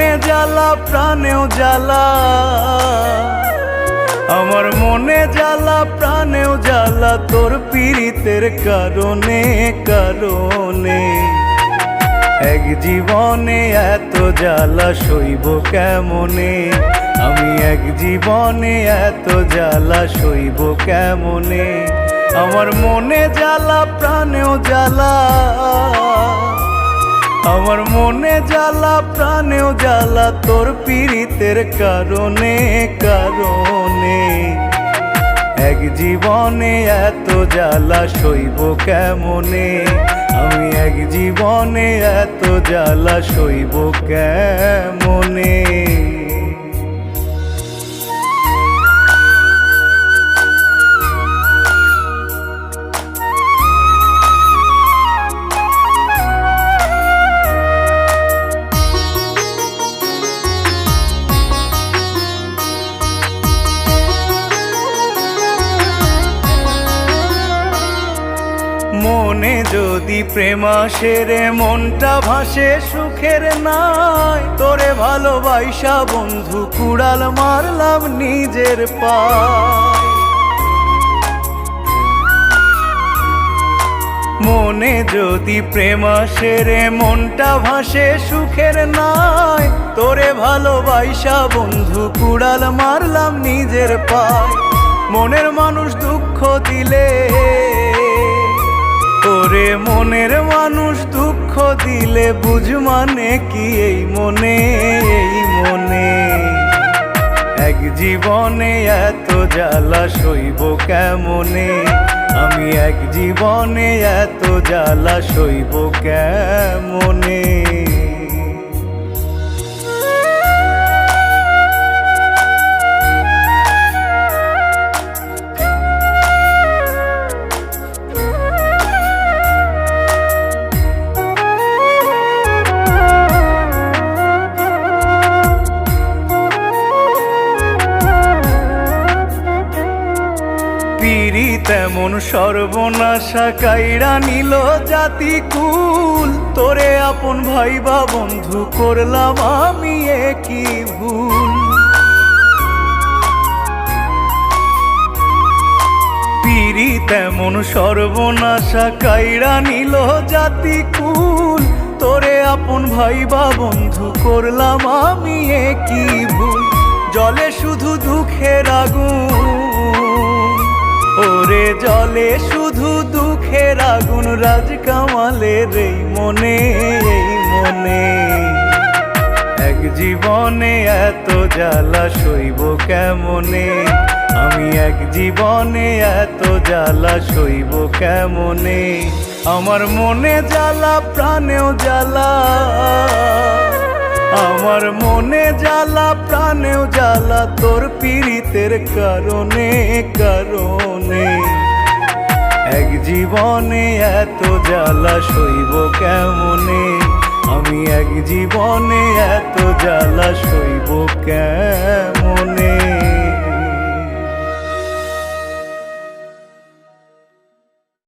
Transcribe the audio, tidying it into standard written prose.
মনে জ্বালা প্রাণেও জ্বালা, আমার মনে জ্বালা প্রাণেও জ্বালা, তোর পীড়িতের কারণে কারণে। এক জীবনে এত জ্বালা সইব কেমনে, আমি এক জীবনে এত জ্বালা সইব কেমনে। আমার মনে জ্বালা প্রাণেও জ্বালা, আমার মনে জ্বালা প্রাণেও জ্বালা, তোর পীড়িতের কারণে কারণে। এক জীবনে এত জ্বালা সইব কেমনে, আমি এক জীবনে এত জ্বালা সইব কেমনে। মনে যদি প্রেম আসে রে, মনটা ভাসে সুখের নাই, তোরে ভালোবাসা বন্ধু কুড়াল মারলাম নিজের পায়। মনে যদি প্রেম আসে রে, মনটা ভাসে সুখের নাই, তোরে ভালোবাসা বন্ধু কুড়াল মারলাম নিজের পায়। মনের মানুষ দুঃখ দিলে, ওরে মনের মানুষ দুঃখ দিলে, বুঝ মানে কি এই মনে এই মনে। এক জীবনে এত জ্বালা সইব কেমনে, আমি এক জীবনে এত জ্বালা সইব কেমনে। তেমন সর্বনাশা কাইরা নিল জাতি কুল, তোরে আপন ভাইবা বন্ধু করলাম আমি একই ভুল। পিরি তেমন সর্বনাশা কাইরা নিল জাতি কুল, তোরে আপন ভাইবা বন্ধু করলাম আমি একই ভুল। জলে শুধু দুঃখের আগুন, ওরে জলে শুধু দুঃখের আগুন, রাজ কামালের এই মনে এই মনে। এক জীবনে এত জ্বালা সইব কেমনে, আমি এক জীবনে এত জ্বালা সইব কেমনে। আমার মনে জ্বালা প্রাণেও জ্বালা, আমার মনে জ্বালা প্রাণেও জ্বালা, তোর পীড়িতের কারণে কারণে। এক জীবনে এত জ্বালা সইব কেমনে, আমি এক জীবনে এত জ্বালা সইব কেমনে।